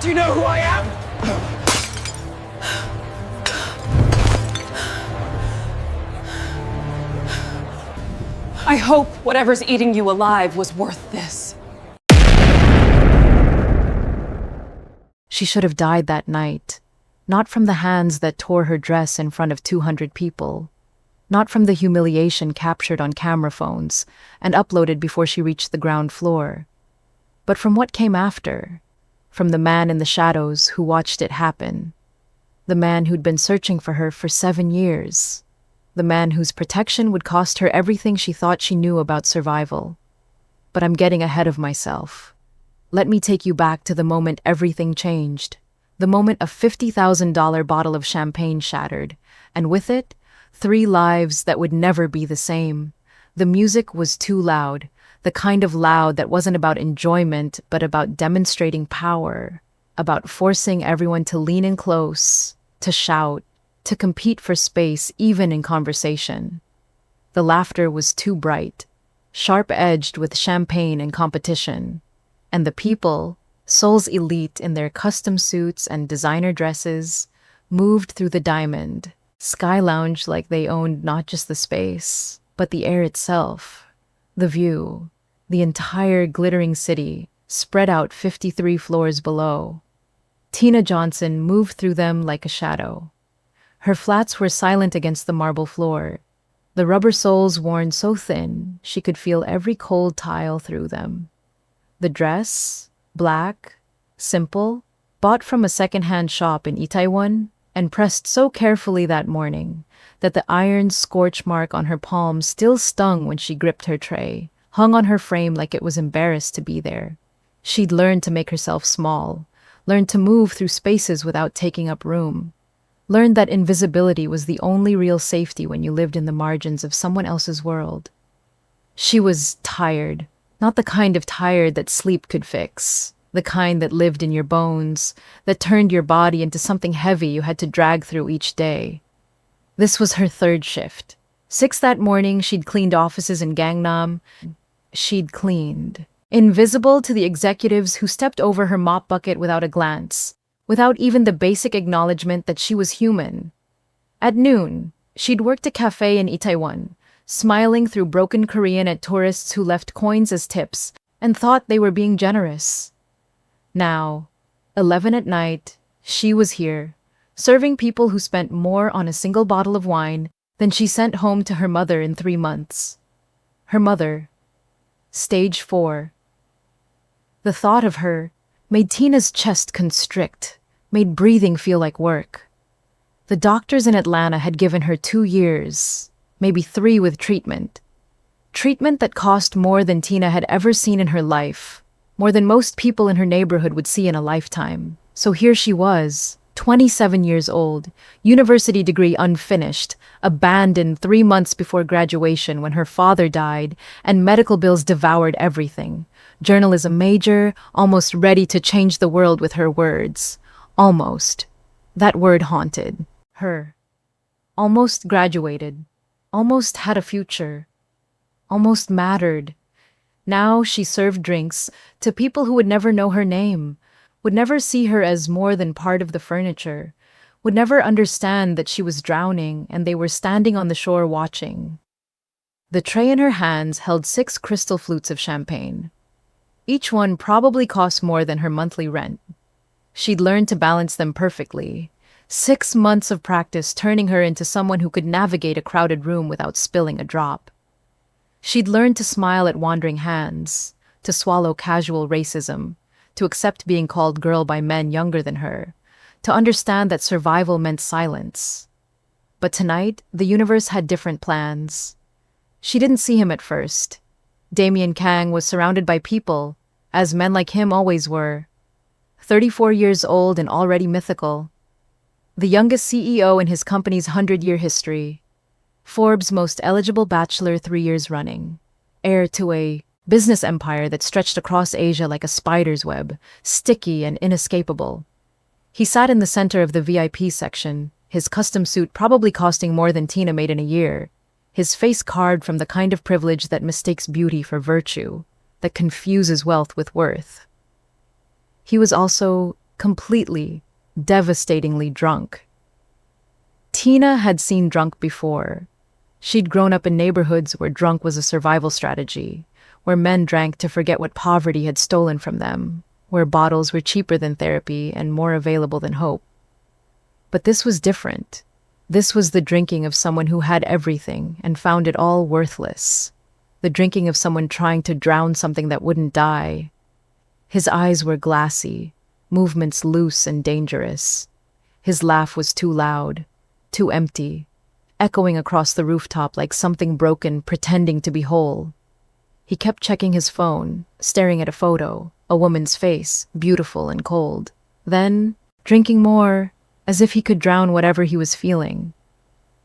Do you know who I am? I hope whatever's eating you alive was worth this. She should have died that night, not from the hands that tore her dress in front of 200 people, not from the humiliation captured on camera phones and uploaded before she reached the ground floor, but from what came after, from the man in the shadows who watched it happen, the man who'd been searching for her for 7 years, the man whose protection would cost her everything she thought she knew about survival. But I'm getting ahead of myself. Let me take you back to the moment everything changed, the moment a $50,000 bottle of champagne shattered, and with it, 3 lives that would never be the same. The music was too loud, the kind of loud that wasn't about enjoyment, but about demonstrating power, about forcing everyone to lean in close, to shout, to compete for space even in conversation. The laughter was too bright, sharp-edged with champagne and competition, and the people, Seoul's elite in their custom suits and designer dresses, moved through the diamond, sky lounge like they owned not just the space, but the air itself, the view, the entire glittering city, spread out 53 floors below. Tina Johnson moved through them like a shadow. Her flats were silent against the marble floor, the rubber soles worn so thin she could feel every cold tile through them. The dress, black, simple, bought from a second-hand shop in Itaewon and pressed so carefully that morning that the iron scorch mark on her palm still stung when she gripped her tray, hung on her frame like it was embarrassed to be there. She'd learned to make herself small, learned to move through spaces without taking up room, learned that invisibility was the only real safety when you lived in the margins of someone else's world. She was tired. Not the kind of tired that sleep could fix, the kind that lived in your bones, that turned your body into something heavy you had to drag through each day. This was her 3rd shift. 6 that morning, she'd cleaned offices in Gangnam. She'd cleaned. Invisible to the executives who stepped over her mop bucket without a glance, without even the basic acknowledgement that she was human. At noon, she'd worked a cafe in Itaewon, smiling through broken Korean at tourists who left coins as tips and thought they were being generous. Now, 11 at night, she was here, serving people who spent more on a single bottle of wine than she sent home to her mother in 3 months. Her mother. Stage 4. The thought of her made Tina's chest constrict, made breathing feel like work. The doctors in Atlanta had given her 2 years, maybe 3 with treatment. Treatment that cost more than Tina had ever seen in her life, more than most people in her neighborhood would see in a lifetime. So here she was, 27 years old, university degree unfinished, abandoned 3 months before graduation when her father died, and medical bills devoured everything. Journalism major, almost ready to change the world with her words. Almost. That word haunted her. Almost graduated. Almost had a future. Almost mattered. Now she served drinks to people who would never know her name, would never see her as more than part of the furniture, would never understand that she was drowning and they were standing on the shore watching. The tray in her hands held 6 crystal flutes of champagne. Each one probably cost more than her monthly rent. She'd learned to balance them perfectly. 6 months of practice turning her into someone who could navigate a crowded room without spilling a drop. She'd learned to smile at wandering hands, to swallow casual racism, to accept being called girl by men younger than her, to understand that survival meant silence. But tonight, the universe had different plans. She didn't see him at first. Damian Kang was surrounded by people, as men like him always were. 34 years old and already mythical. The youngest CEO in his company's 100-year history. Forbes' most eligible bachelor 3 years running. Heir to a business empire that stretched across Asia like a spider's web, sticky and inescapable. He sat in the center of the VIP section, his custom suit probably costing more than Tina made in a year, his face carved from the kind of privilege that mistakes beauty for virtue, that confuses wealth with worth. He was also completely, devastatingly drunk. Tina had seen drunk before. She'd grown up in neighborhoods where drunk was a survival strategy, where men drank to forget what poverty had stolen from them, where bottles were cheaper than therapy and more available than hope. But this was different. This was the drinking of someone who had everything and found it all worthless. The drinking of someone trying to drown something that wouldn't die. His eyes were glassy, movements loose and dangerous. His laugh was too loud, too empty, echoing across the rooftop like something broken pretending to be whole. He kept checking his phone, staring at a photo, a woman's face, beautiful and cold. Then, drinking more, as if he could drown whatever he was feeling.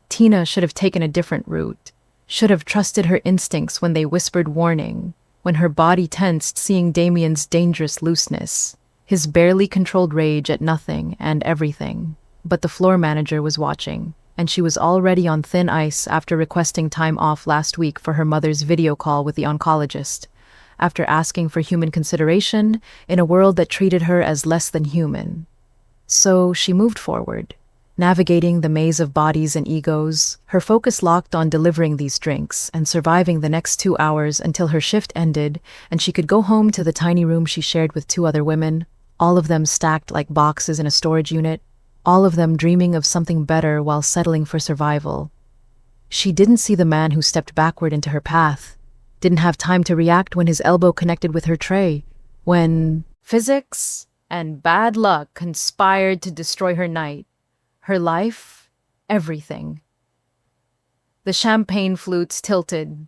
Tina should have taken a different route, should have trusted her instincts when they whispered warning, when her body tensed seeing Damian's dangerous looseness, his barely controlled rage at nothing and everything. But the floor manager was watching, and she was already on thin ice after requesting time off last week for her mother's video call with the oncologist, after asking for human consideration in a world that treated her as less than human. So she moved forward, navigating the maze of bodies and egos, her focus locked on delivering these drinks and surviving the next 2 hours until her shift ended and she could go home to the tiny room she shared with 2 other women, all of them stacked like boxes in a storage unit, all of them dreaming of something better while settling for survival. She didn't see the man who stepped backward into her path, didn't have time to react when his elbow connected with her tray, when physics and bad luck conspired to destroy her night, her life, everything. The champagne flutes tilted,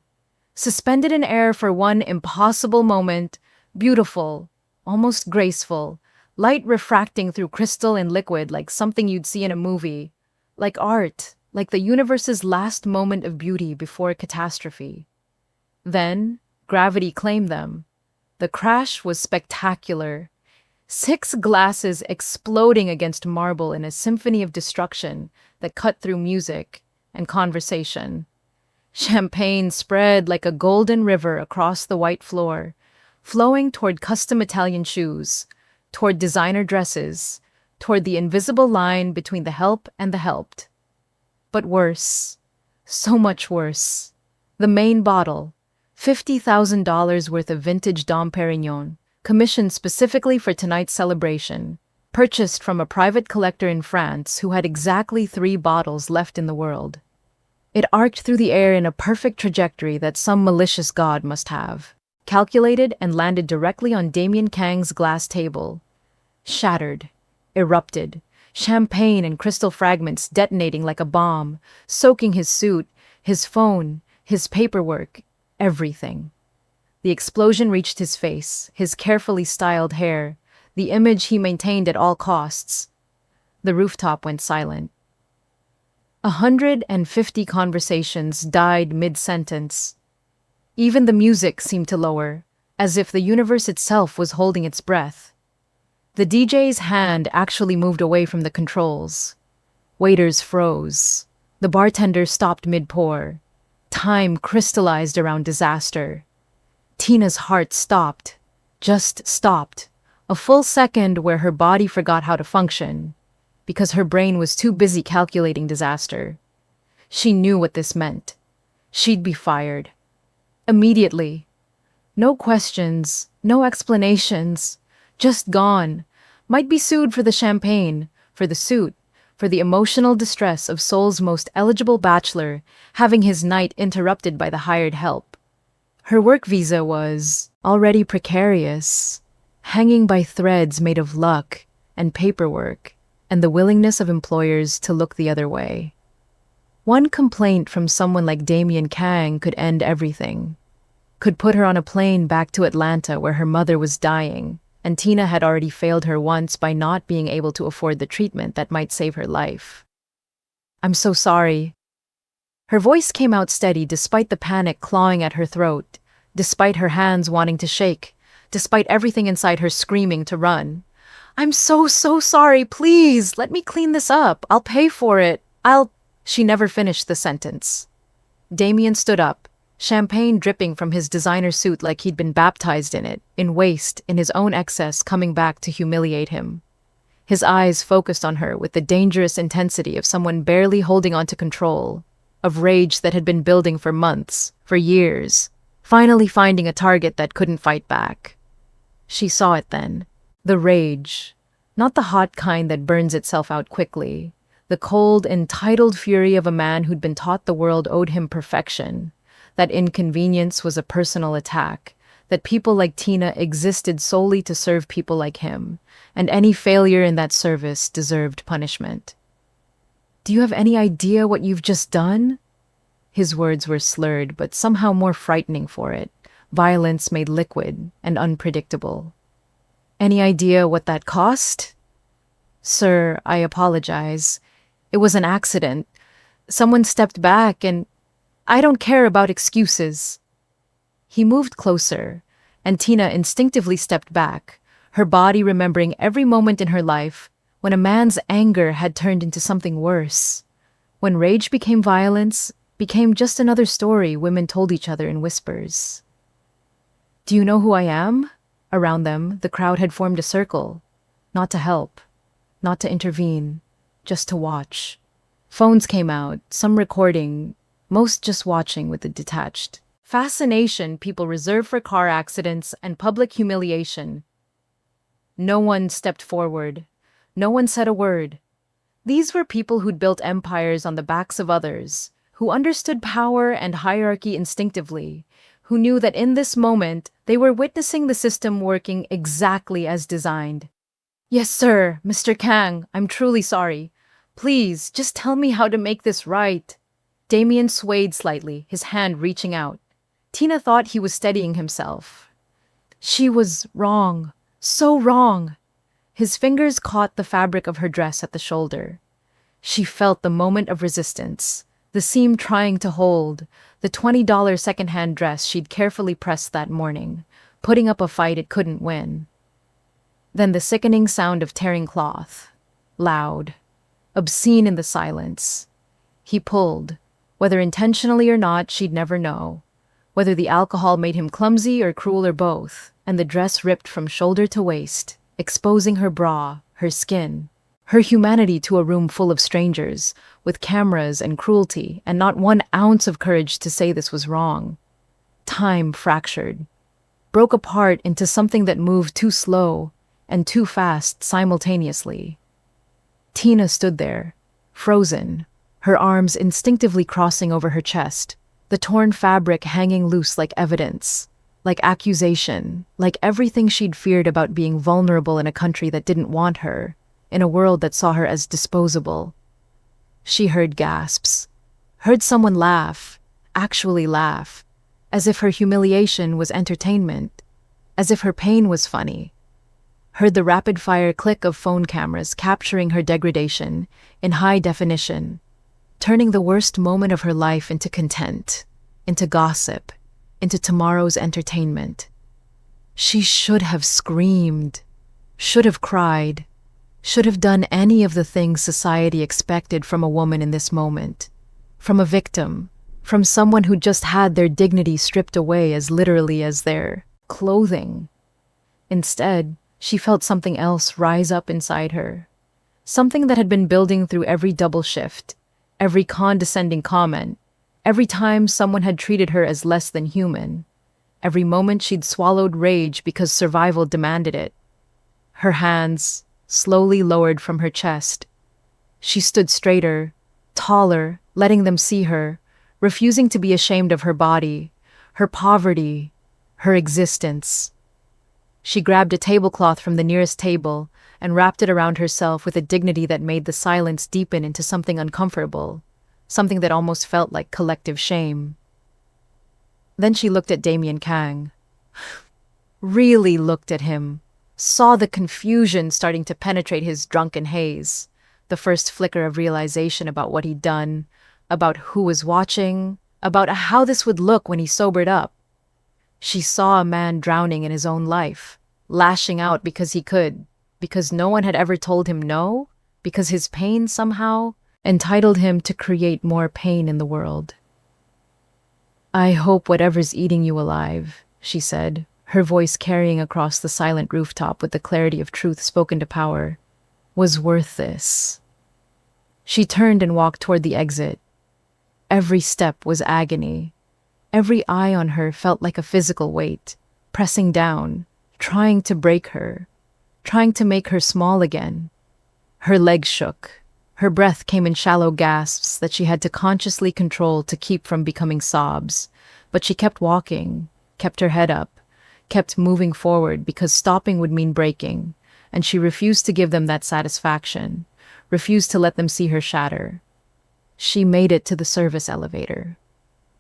suspended in air for one impossible moment, beautiful, almost graceful, light refracting through crystal and liquid like something you'd see in a movie, like art, like the universe's last moment of beauty before catastrophe. Then, gravity claimed them. The crash was spectacular. 6 glasses exploding against marble in a symphony of destruction that cut through music and conversation. Champagne spread like a golden river across the white floor, flowing toward custom Italian shoes, toward designer dresses, toward the invisible line between the help and the helped. But worse, so much worse. The main bottle, $50,000 worth of vintage Dom Perignon, commissioned specifically for tonight's celebration, purchased from a private collector in France who had exactly 3 bottles left in the world. It arced through the air in a perfect trajectory that some malicious god must have, calculated and landed directly on Damian Kang's glass table. Shattered, erupted, champagne and crystal fragments detonating like a bomb, soaking his suit, his phone, his paperwork, everything. The explosion reached his face, his carefully styled hair, the image he maintained at all costs. The rooftop went silent. 150 conversations died mid-sentence. Even the music seemed to lower, as if the universe itself was holding its breath. The DJ's hand actually moved away from the controls. Waiters froze. The bartender stopped mid-pour. Time crystallized around disaster. Tina's heart stopped. Just stopped. A full second where her body forgot how to function, because her brain was too busy calculating disaster. She knew what this meant. She'd be fired. Immediately. No questions, no explanations. Just gone. Might be sued for the champagne, for the suit, for the emotional distress of Seoul's most eligible bachelor, having his night interrupted by the hired help. Her work visa was already precarious, hanging by threads made of luck and paperwork and the willingness of employers to look the other way. One complaint from someone like Damian Kang could end everything, could put her on a plane back to Atlanta where her mother was dying, and Tina had already failed her once by not being able to afford the treatment that might save her life. "I'm so sorry." Her voice came out steady despite the panic clawing at her throat, despite her hands wanting to shake, despite everything inside her screaming to run. "I'm so sorry. Please, let me clean this up. I'll pay for it. She never finished the sentence. Damian stood up, champagne dripping from his designer suit like he'd been baptized in it, in waste, in his own excess coming back to humiliate him. his eyes focused on her with the dangerous intensity of someone barely holding on to control, of rage that had been building for months, for years, finally finding a target that couldn't fight back. She saw it then. The rage. Not the hot kind that burns itself out quickly. The cold, entitled fury of a man who'd been taught the world owed him perfection. That inconvenience was a personal attack. That people like Tina existed solely to serve people like him. And any failure in that service deserved punishment. "Do you have any idea what you've just done?" His words were slurred, but somehow more frightening for it. Violence made liquid and unpredictable. "Any idea what that cost?" "Sir, I apologize. It was an accident. Someone stepped back and I don't care about excuses." He moved closer, and Tina instinctively stepped back, her body remembering every moment in her life when a man's anger had turned into something worse. When rage became violence, became just another story women told each other in whispers. "Do you know who I am?" Around them, the crowd had formed a circle. Not to help, not to intervene, just to watch. Phones came out, some recording, most just watching with a detached fascination people reserve for car accidents and public humiliation. No one stepped forward. No one said a word. These were people who'd built empires on the backs of others, who understood power and hierarchy instinctively, who knew that in this moment they were witnessing the system working exactly as designed. "Yes, sir, Mr. Kang, I'm truly sorry. Please, just tell me how to make this right." Damian swayed slightly, his hand reaching out. Tina thought he was steadying himself. She was wrong, so wrong. His fingers caught the fabric of her dress at the shoulder. She felt the moment of resistance, the seam trying to hold, the $20 secondhand dress she'd carefully pressed that morning, putting up a fight it couldn't win. Then the sickening sound of tearing cloth. Loud, obscene in the silence. He pulled. Whether intentionally or not, she'd never know. Whether the alcohol made him clumsy or cruel or both, and the dress ripped from shoulder to waist, exposing her bra, her skin, her humanity to a room full of strangers, with cameras and cruelty, and not 1 ounce of courage to say this was wrong. Time fractured, broke apart into something that moved too slow and too fast simultaneously. Tina stood there, frozen, her arms instinctively crossing over her chest, the torn fabric hanging loose like evidence, like accusation, like everything she'd feared about being vulnerable in a country that didn't want her, in a world that saw her as disposable. She heard gasps, heard someone laugh, actually laugh, as if her humiliation was entertainment, as if her pain was funny. Heard the rapid-fire click of phone cameras capturing her degradation in high definition, turning the worst moment of her life into content, into gossip, into tomorrow's entertainment. She should have screamed, should have cried, should have done any of the things society expected from a woman in this moment, from a victim, from someone who just had their dignity stripped away as literally as their clothing. Instead, she felt something else rise up inside her, something that had been building through every double shift, every condescending comment, every time someone had treated her as less than human, every moment she'd swallowed rage because survival demanded it. Her hands slowly lowered from her chest. She stood straighter, taller, letting them see her, refusing to be ashamed of her body, her poverty, her existence. She grabbed a tablecloth from the nearest table and wrapped it around herself with a dignity that made the silence deepen into something uncomfortable, something that almost felt like collective shame. Then she looked at Damian Kang. Really looked at him, saw the confusion starting to penetrate his drunken haze, the first flicker of realization about what he'd done, about who was watching, about how this would look when he sobered up. She saw a man drowning in his own life, lashing out because he could, because no one had ever told him no, because his pain somehow entitled him to create more pain in the world. "I hope whatever's eating you alive," she said, her voice carrying across the silent rooftop with the clarity of truth spoken to power. was worth this. She turned and walked toward the exit. Every step was agony. Every eye on her felt like a physical weight, pressing down, trying to break her, trying to make her small again. Her legs shook. Her breath came in shallow gasps that she had to consciously control to keep from becoming sobs. But she kept walking, kept her head up, kept moving forward because stopping would mean breaking, and she refused to give them that satisfaction, refused to let them see her shatter. She made it to the service elevator,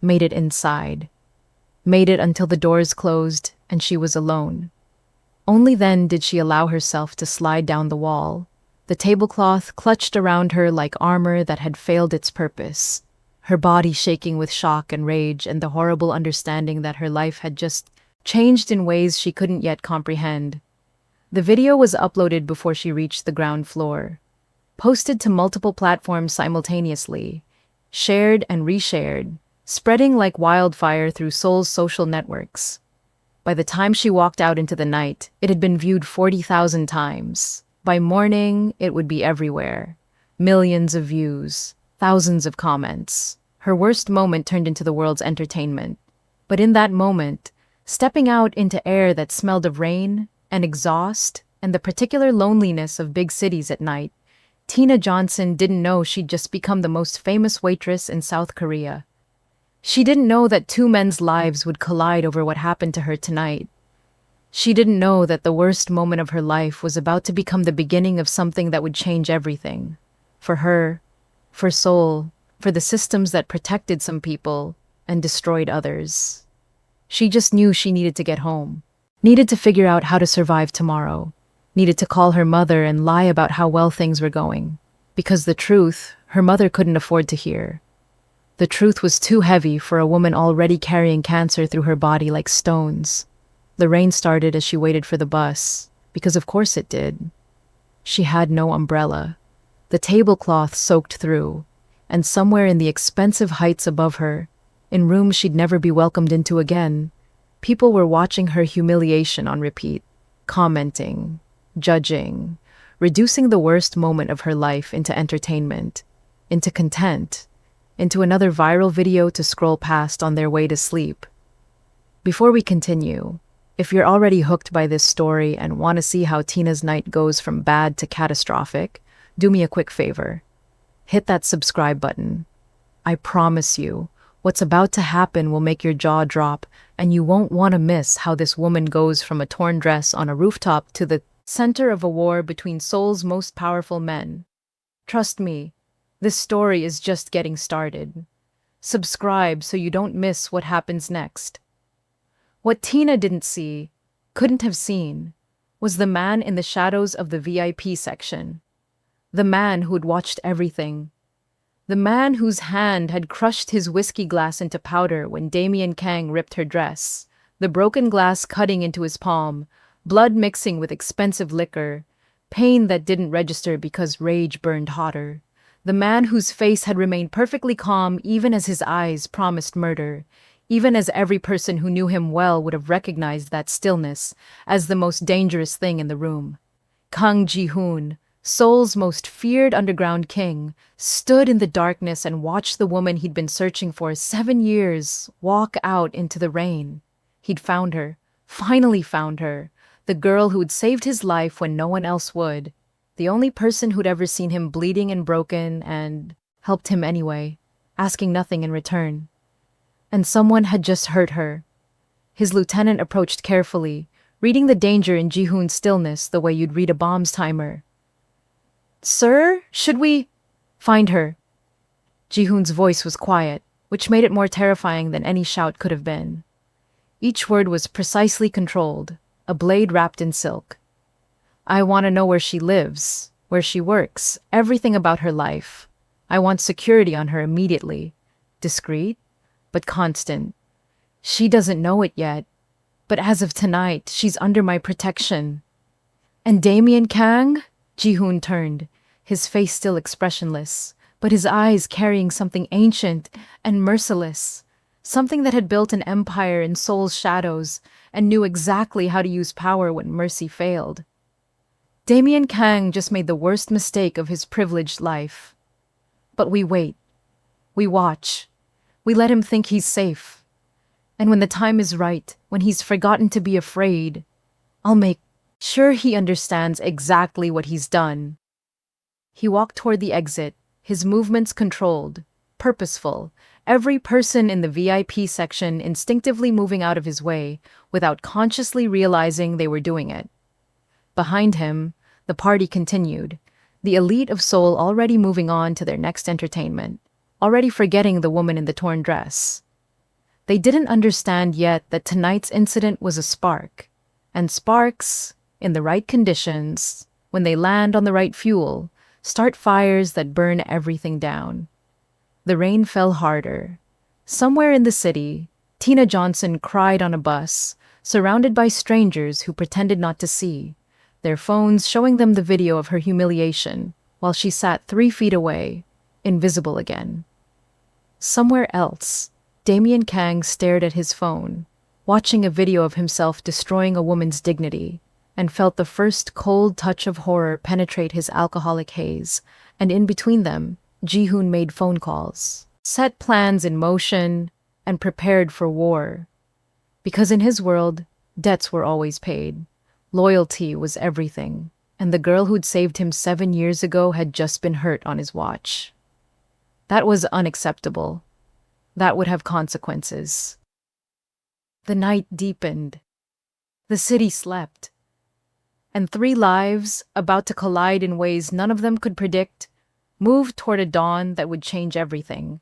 made it inside, made it until the doors closed and she was alone. Only then did she allow herself to slide down the wall, the tablecloth clutched around her like armor that had failed its purpose, her body shaking with shock and rage and the horrible understanding that her life had just changed in ways she couldn't yet comprehend. The video was uploaded before she reached the ground floor, posted to multiple platforms simultaneously, shared and reshared, spreading like wildfire through Seoul's social networks. By the time she walked out into the night, it had been viewed 40,000 times. By morning, it would be everywhere. Millions of views, thousands of comments. Her worst moment turned into the world's entertainment. But in that moment, stepping out into air that smelled of rain and exhaust and the particular loneliness of big cities at night, Tina Johnson didn't know she'd just become the most famous waitress in South Korea. She didn't know that two men's lives would collide over what happened to her tonight. She didn't know that the worst moment of her life was about to become the beginning of something that would change everything. For her, for Seoul, for the systems that protected some people and destroyed others. She just knew she needed to get home, needed to figure out how to survive tomorrow, needed to call her mother and lie about how well things were going. Because the truth, her mother couldn't afford to hear. The truth was too heavy for a woman already carrying cancer through her body like stones. The rain started as she waited for the bus, because of course it did. She had no umbrella. The tablecloth soaked through, and somewhere in the expensive heights above her, in rooms she'd never be welcomed into again, people were watching her humiliation on repeat, commenting, judging, reducing the worst moment of her life into entertainment, into content, into another viral video to scroll past on their way to sleep. Before we continue, if you're already hooked by this story and want to see how Tina's night goes from bad to catastrophic, do me a quick favor. Hit that subscribe button. I promise you, what's about to happen will make your jaw drop, and you won't want to miss how this woman goes from a torn dress on a rooftop to the center of a war between Seoul's most powerful men. Trust me, this story is just getting started. Subscribe so you don't miss what happens next. What Tina didn't see, couldn't have seen, was the man in the shadows of the VIP section. The man who'd watched everything. The man whose hand had crushed his whiskey glass into powder when Damian Kang ripped her dress, the broken glass cutting into his palm, blood mixing with expensive liquor, pain that didn't register because rage burned hotter. The man whose face had remained perfectly calm even as his eyes promised murder, even as every person who knew him well would have recognized that stillness as the most dangerous thing in the room. Kang Ji-hoon, Seoul's most feared underground king, stood in the darkness and watched the woman he'd been searching for 7 years walk out into the rain. He'd found her, finally found her, the girl who'd saved his life when no one else would, the only person who'd ever seen him bleeding and broken and helped him anyway, asking nothing in return. And someone had just hurt her. His lieutenant approached carefully, reading the danger in Ji-hoon's stillness the way you'd read a bomb's timer. "Sir, should we find her?" Ji-hoon's voice was quiet, which made it more terrifying than any shout could have been. Each word was precisely controlled, a blade wrapped in silk. "I want to know where she lives, where she works, everything about her life. I want security on her immediately. Discreet, but constant. She doesn't know it yet, but as of tonight, she's under my protection." "And Damian Kang?" Ji-hoon turned, his face still expressionless, but his eyes carrying something ancient and merciless, something that had built an empire in Seoul's shadows and knew exactly how to use power when mercy failed. Damian Kang just made the worst mistake of his privileged life. But we wait. We watch. We let him think he's safe. And when the time is right, when he's forgotten to be afraid, I'll make sure he understands exactly what he's done. He walked toward the exit, his movements controlled, purposeful, every person in the VIP section instinctively moving out of his way without consciously realizing they were doing it. Behind him, the party continued, the elite of Seoul already moving on to their next entertainment, already forgetting the woman in the torn dress. They didn't understand yet that tonight's incident was a spark, and sparks, in the right conditions, when they land on the right fuel, start fires that burn everything down. The rain fell harder. Somewhere in the city, Tina Johnson cried on a bus, surrounded by strangers who pretended not to see, their phones showing them the video of her humiliation, while she sat 3 feet away, invisible again. Somewhere else, Damian Kang stared at his phone, watching a video of himself destroying a woman's dignity, and felt the first cold touch of horror penetrate his alcoholic haze, and in between them, Ji-hoon made phone calls, set plans in motion, and prepared for war. Because in his world, debts were always paid. Loyalty was everything, and the girl who'd saved him 7 years ago had just been hurt on his watch. That was unacceptable. That would have consequences. The night deepened. The city slept. And 3 lives, about to collide in ways none of them could predict, moved toward a dawn that would change everything.